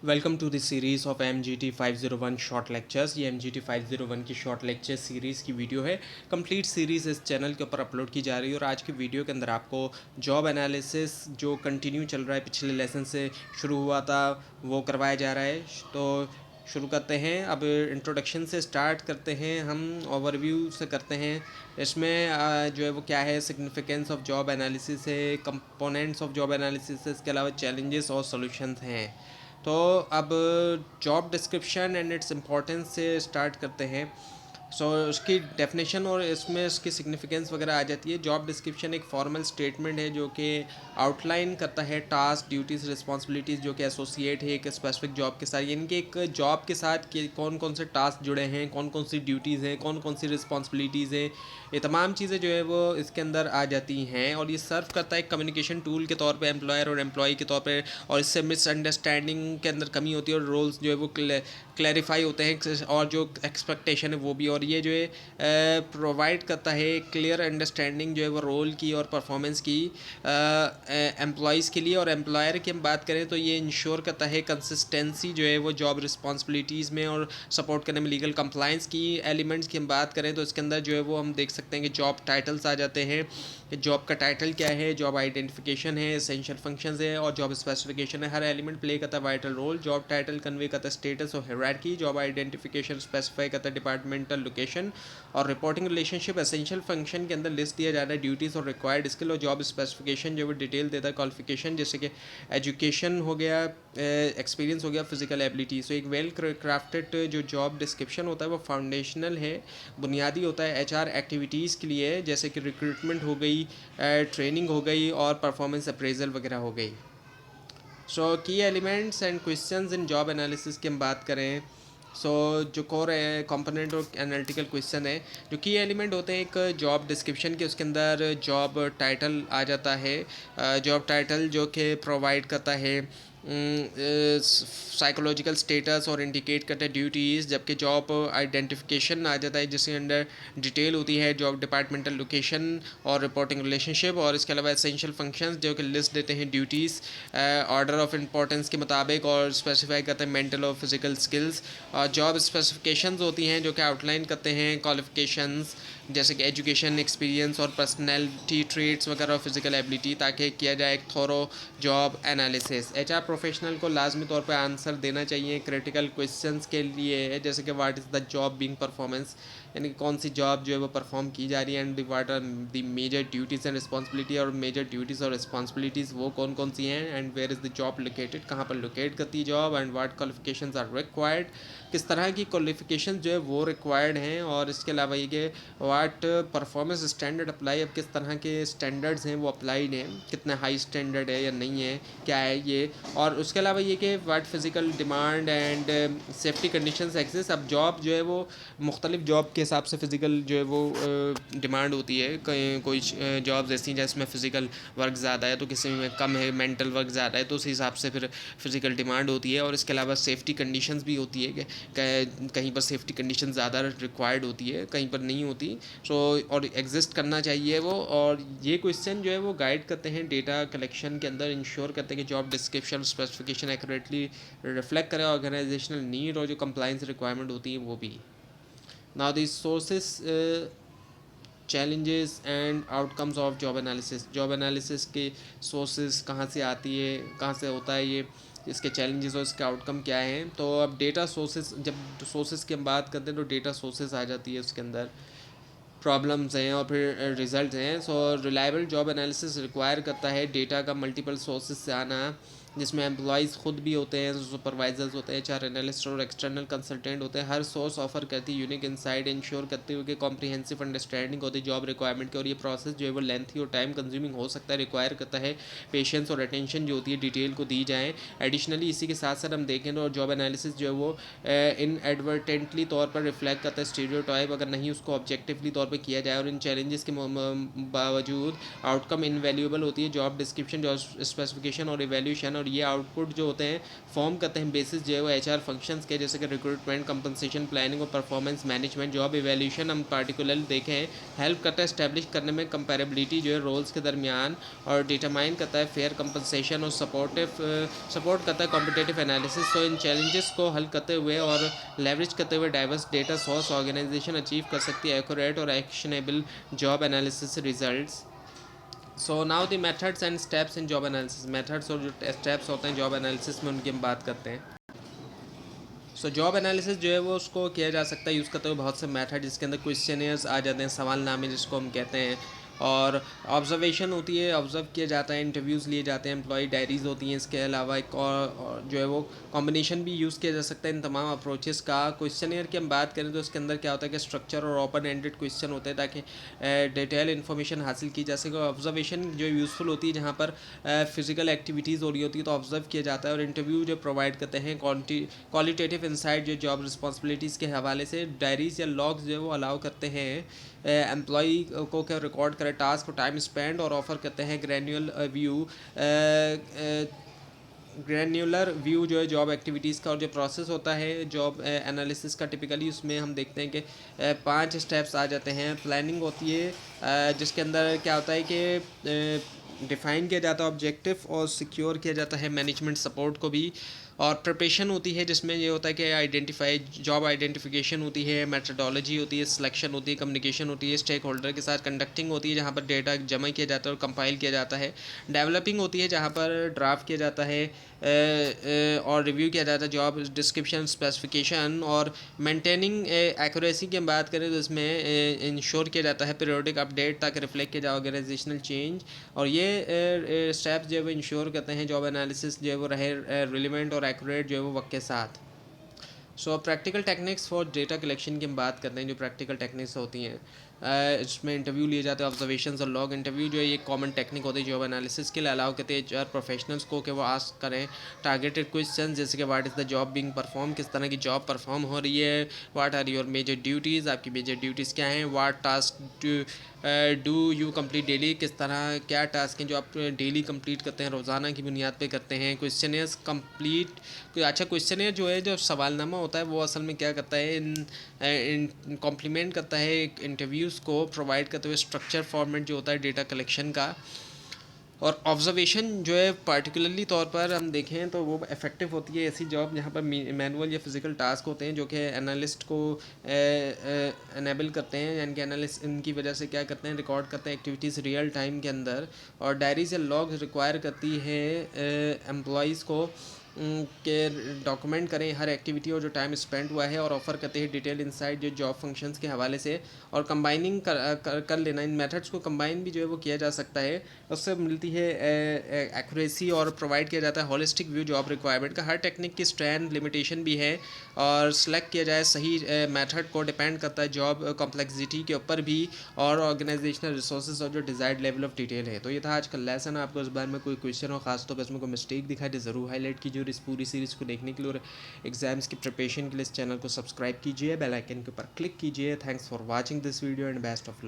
Welcome to the series of MGT 501 short lectures. ये MGT 501 की short lecture series की video है। Complete series इस चैनल के ऊपर अपलोड की जा रही है और आज की वीडियो के अंदर आपको जॉब एनालिसिस जो कंटिन्यू चल रहा है पिछले लेसन से शुरू हुआ था वो करवाया जा रहा है। तो शुरू करते हैं। अब इंट्रोडक्शन से स्टार्ट करते हैं, हम ओवरव्यू से करते हैं। इसमें जो है वो क्या है, सिग्निफिकेंस ऑफ जॉब एनालिसिस है, कंपोनेंट्स ऑफ जॉब एनालिसिस है, इसके अलावा चैलेंजेस और सॉल्यूशंस हैं। तो अब job description and its importance से स्टार्ट करते हैं। उसकी डेफिनेशन और इसमें उसकी सिग्निफिकेंस वगैरह आ जाती है। जॉब डिस्क्रिप्शन एक फॉर्मल स्टेटमेंट है जो कि आउटलाइन करता है टास्क, ड्यूटीज़, रिस्पॉन्सिबिलिटीज़ जो कि एसोसिएट है एक स्पेसिफिक जॉब के साथ, यानी कि एक जॉब के साथ कि कौन कौन से टास्क जुड़े हैं, कौन कौन सी ड्यूटीज़ हैं, कौन कौन सी रिस्पॉन्सिबिलिटीज़ हैं, ये तमाम चीज़ें जो है वो इसके अंदर आ जाती हैं। और ये सर्व करता है एक कम्युनिकेशन टूल के तौर पे एम्प्लॉयर और एम्प्लॉय के तौर पे, और इससे मिसअंडरस्टैंडिंग के अंदर कमी होती है और रोल्स जो है वो क्लैरिफाई होते हैं और जो एक्सपेक्टेशन है वो भी। और ये जो है प्रोवाइड करता है क्लियर अंडरस्टैंडिंग जो है वो रोल की और परफॉर्मेंस की एम्प्लॉयज़ के लिए। और एम्प्लॉयर की हम बात करें तो ये इंश्योर करता है कंसिस्टेंसी जो है वो जॉब रिस्पॉन्सिबिलिटीज़ में और सपोर्ट करने में। लीगल कंप्लाइंस की एलिमेंट्स की हम बात करें तो इसके अंदर जो है वो हम देख सकते हैं कि जॉब टाइटल्स आ जाते हैं कि जॉब का टाइटल क्या है, जॉब आइडेंटिफिकेशन है, एसेंशियल फंक्शंस है और जॉब स्पेसिफिकेशन है। हर एलिमेंट प्ले करता है vital role. Job title convey करता है स्टेटस और हायरार्की। जॉब आइडेंटिफिकेशन स्पेसिफाई करता है डिपार्टमेंटल लोकेशन और रिपोर्टिंग रिलेशनशिप। एसेंशियल फंक्शन के अंदर लिस्ट दिया जा रहा है ड्यूटीज़ और रिक्वायर्ड स्किल। और जॉब स्पेसिफिकेशन जो है डिटेल देता है क्वालिफिकेशन, जैसे कि एजुकेशन हो गया, एक्सपीरियंस हो गया, फिजिकल एबिलिटी। सो एक वेल क्राफ्टेड जो जॉब डिस्क्रिप्शन होता है वो फाउंडेशनल है, बुनियादी होता है HR एक्टिविटीज़ के लिए, जैसे कि रिक्रूटमेंट हो गई, ट्रेनिंग हो गई और परफॉर्मेंस अप्रेजल वगैरह हो गई। की elements and questions in job analysis की हम बात करें। जो कोर कंपोनेंट और एनालिटिकल क्वेश्चन है, जो की एलिमेंट होते हैं एक जॉब डिस्क्रिप्शन के, उसके अंदर जॉब टाइटल आ जाता है। जॉब टाइटल जो कि प्रोवाइड करता है साइकोलॉजिकल स्टेटस और इंडिकेट करता है ड्यूटीज़, जबकि जॉब आइडेंटिफिकेशन आ जाता है जिसके अंदर डिटेल होती है जॉब डिपार्टमेंटल लोकेशन और रिपोर्टिंग रिलेशनशिप। और इसके अलावा एसेंशियल फंक्शंस जो कि लिस्ट देते हैं ड्यूटीज़ ऑर्डर ऑफ इंपॉर्टेंस के मुताबिक और स्पेसिफाई करते हैं मेंटल और फिजिकल स्किल्स। और जॉब स्पेसिफिकेशंस होती हैं जो कि आउटलाइन करते हैं क्वालिफिकेशंस जैसे कि एजुकेशन, एक्सपीरियंस और पर्सनैलिटी ट्रेट्स वगैरह और फिजिकल एबिलिटी, ताकि किया जाए एक थोरो जॉब एनालिसिस। HR प्रोफेशनल को लाजमी तौर पे आंसर देना चाहिए क्रिटिकल क्वेश्चंस के लिए, जैसे कि what is the job being performance, यानी कि कौन सी जॉब जो है वो परफॉर्म की जा रही है, and what are the major duties and responsibility, और मेजर ड्यूटीज़ और रिस्पॉन्सिबिलिटीज़ वो कौन कौन सी हैं, and where is the job located, कहाँ पर लोकेट करती है job, and what qualifications are required, किस तरह की क्वालिफिकेशन जो है वो रिक्वायर्ड हैं। और इसके अलावा ये कि व्हाट परफॉर्मेंस स्टैंडर्ड अप्लाई, अब किस तरह के स्टैंडर्ड्स हैं वो अप्लाइड हैं, कितना हाई स्टैंडर्ड है या नहीं है, क्या है ये। और उसके अलावा ये कि what physical demand and safety conditions exist. अब जॉब जो है वो मुख्तलिफ जॉब के हिसाब से फ़िज़िकल जो है वो डिमांड होती है। कोई जॉब्स ऐसी हैं जिसमें फ़िज़िकल वर्क ज़्यादा है, तो किसी में कम है, मेंटल वर्क ज़्यादा है, तो उस हिसाब से फिर फ़िज़िकल डिमांड होती है। और इसके अलावा सेफ्टी कंडीशंस भी होती है कि कहीं पर सेफ्टी कंडीशन ज़्यादा रिक्वायर्ड होती है, कहीं पर नहीं होती। और एग्जिस्ट करना चाहिए वो। और ये क्वेश्चन जो है वो गाइड करते हैं डेटा कलेक्शन के अंदर, इंश्योर करते हैं कि job description specification accurately reflect करें ऑर्गेनाइजेशनल नीड और जो कंप्लाइंस रिक्वायरमेंट होती है वो भी। Now the sources, challenges and outcomes of job analysis. Job analysis के सोर्सेज कहाँ से आती है, कहाँ से होता है ये, इसके चैलेंजेस और इसके आउटकम क्या हैं। तो अब डेटा सोर्सेज, जब सोर्सेज की हम बात करते हैं तो डेटा सोर्सेज आ जाती है उसके अंदर, प्रॉब्लम्स हैं और फिर रिजल्ट हैं। रिलायबल जॉब एनालिसिस रिक्वायर करता है डेटा का मल्टीपल सोर्सेज से आना, जिसमें एम्प्लॉयज़ खुद भी होते हैं, सुपरवाइजर्स होते हैं, HR एनालिस्ट और एक्सटर्नल कंसल्टेंट होते हैं। हर सोर्स ऑफर करती है यूनिक इंसाइट, इंश्योर करते हुए कि कॉम्प्रिहेंसिव अंडरस्टैंडिंग होती है जॉब रिक्वायरमेंट की। और ये प्रोसेस जो है वो लेंथी और टाइम कंज्यूमिंग हो सकता है, रिक्वायर करता है पेशेंस और अटेंशन जो होती है डिटेल को दी जाए। एडिशनली इसी के साथ साथ हम देखें तो जॉब एनालिसिस जो है वो इन एडवर्टेंटली तौर पर रिफ्लेक्ट करता है स्टीरियोटाइप, अगर नहीं उसको ऑब्जेक्टिवली तौर पर किया जाए। और इन चैलेंजेस के बावजूद आउटकम इनवैल्यूएबल होती है जॉब डिस्क्रिप्शन, जॉब स्पेसिफिकेशन और इवैल्यूएशन। और और ये आउटपुट जो होते हैं फॉर्म करते हैं बेसिस जो है वो HR फंक्शंस के, जैसे कि रिक्रूटमेंट, कंपनसेशन, प्लानिंग और परफॉर्मेंस मैनेजमेंट। जॉब इवैल्यूएशन हम पार्टिकुलरली देखें हैं, हेल्प करता है स्टैब्लिश करने में कंपेरेबिलिटी जो है रोल्स के दरमियान, और डिटरमाइन करता है फेयर कंपनसेशन, और सपोर्ट करता है कॉम्पिटेटिव एनालिसिस। तो इन चैलेंजेस को हल करते हुए और लेवरेज करते हुए diverse data source organisation achieve कर सकती है एक्यूरेट और actionable job analysis results. So now the methods and steps in job analysis. Methods और जो स्टेप्स होते हैं जॉब एनालिसिस में, उनकी हम बात करते हैं। सो जॉब एनालिसिस जो है वो उसको किया जा सकता है यूज़ करते हुए बहुत से मेथड, जिसके अंदर क्वेश्चनियर्स आ जाते हैं, सवालनामे जिसको हम कहते हैं, और ऑब्जर्वेशन होती है, ऑब्जर्व किया जाता है, इंटरव्यूज़ लिए जाते हैं, एम्प्लॉय डायरीज़ होती हैं। इसके अलावा एक और जो है वो कॉम्बिनेशन भी यूज़ किया जा सकता है इन तमाम अप्रोचेस का। क्वेश्चनियर की हम बात करें तो उसके अंदर क्या होता है कि स्ट्रक्चर और ओपन एंडेड क्वेश्चन होते हैं ताकि डिटेल इन्फॉर्मेशन हासिल की जा सके। ऑब्जर्वेशन जो यूज़फुल होती है जहाँ पर फिजिकल एक्टिविटीज़ हो रही होती है तो ऑब्जर्व किया जाता है, और इंटरव्यू जो प्रोवाइड करते हैं क्वालिटेटिव इंसाइट जो जॉब रिस्पॉन्सिबिलिटीज़ के हवाले से। डायरीज या लॉग्स जो है वो अलाउ करते हैं एम्प्लॉई को क्या रिकॉर्ड करें टास्क, टाइम स्पेंड, और ऑफर करते हैं ग्रैन्युलर व्यू जो है जॉब एक्टिविटीज़ का। और जो प्रोसेस होता है जॉब एनालिसिस का टिपिकली उसमें हम देखते हैं कि 5 स्टेप्स आ जाते हैं। प्लानिंग होती है जिसके अंदर क्या होता है कि डिफ़ाइन किया जाता है ऑब्जेक्टिव और सिक्योर किया जाता है मैनेजमेंट सपोर्ट को भी। और प्रिपरेशन होती है जिसमें ये होता है कि जॉब आइडेंटिफिकेशन होती है, मेथडोलॉजी होती है, सिलेक्शन होती है, कम्युनिकेशन होती है स्टेक होल्डर के साथ, कंडक्टिंग होती है जहाँ पर डेटा जमा किया जाता है और कंपाइल किया जाता है, डेवलपिंग होती है जहाँ पर ड्राफ्ट किया जाता है और रिव्यू किया जाता है जॉब डिस्क्रिप्शन स्पेसिफिकेशन, और मेंटेनिंग एक्यूरेसी की हम बात करें तो इसमें इंश्योर किया जाता है पीरियोडिक अपडेट ताकि रिफ्लेक्ट किया जाए ऑर्गेनाइजेशनल चेंज। और ये स्टेप्स जो है वो इंश्योर करते हैं जॉब एनालिसिस जो है वो रहे रिलेवेंट और एक्यूरेट जो है वो वक्त के साथ। सो practical techniques for data collection की हम बात करते हैं। जो प्रैक्टिकल टेक्निक्स होती हैं इसमें इंटरव्यू लिए जाते हैं, ऑब्जर्वेशंस और लॉग इंटरव्यू जो है ये कॉमन टेक्निक होती है जॉब एनालिसिस के लिए। अलाउ करते हैं HR प्रोफेशनल्स को कि वो आस्क करें टारगेटेड क्वेश्चन, जैसे कि what is the job being perform, किस तरह की जॉब परफॉर्म हो रही है, what are your major duties, आपकी मेजर ड्यूटीज़ क्या हैं, what task do you complete daily, किस तरह क्या टास्क हैं जो आप डेली कंप्लीट करते हैं, रोज़ाना की बुनियाद पे करते हैं। क्वेश्चनियर्स कंप्लीट अच्छा क्वेश्चनियर जो है जो सवालनामा होता है वो असल में क्या करता है इन कॉम्प्लीमेंट करता है इंटरव्यूज़ को प्रोवाइड करते हुए स्ट्रक्चर फॉर्मेट जो होता है डेटा कलेक्शन का। और ऑब्जर्वेशन जो है पार्टिकुलरली तौर पर हम देखें तो वो इफ़ेक्टिव होती है ऐसी जॉब जहाँ पर मैनुअल या फिजिकल टास्क होते हैं जो कि एनालिस्ट को एनेबल करते हैं, यानी कि एनालिस्ट इनकी वजह से क्या करते हैं रिकॉर्ड करते हैं एक्टिविटीज़ रियल टाइम के अंदर। और डायरीज या लॉग रिक्वायर करती है एम्प्लॉइज़ को के डॉक्यूमेंट करें हर एक्टिविटी और जो टाइम स्पेंड हुआ है, और ऑफ़र करते हैं डिटेल इंसाइट जो जॉब फंक्शंस के हवाले से। और कंबाइनिंग कर लेना, इन मेथड्स को कंबाइन भी जो है वो किया जा सकता है, उससे मिलती है एक्यूरेसी और प्रोवाइड किया जाता है होलिस्टिक व्यू जॉब रिक्वायरमेंट का। हर टेक्निक की स्ट्रेंथ लिमिटेशन भी है, और सेलेक्ट किया जाए सही मेथड को डिपेंड करता है जॉब कॉम्प्लेक्सिटी के ऊपर भी और ऑर्गेनाइजेशनल रिसोर्सेज और जो डिज़ायर्ड लेवल ऑफ डिटेल है। तो ये था आज का लेसन। आपको इस बारे में कोई क्वेश्चन हो, खासतौर पर इसमें कोई मिस्टेक दिखाई तो ज़रूर हाईलाइट कीजिए, और इस पूरी सीरीज़ को देखने के लिए और एग्जाम्स की प्रिपरेशन के लिए इस चैनल को सब्सक्राइब कीजिए, बेल आइकन के ऊपर क्लिक कीजिए। Thanks for watching this video and best of luck.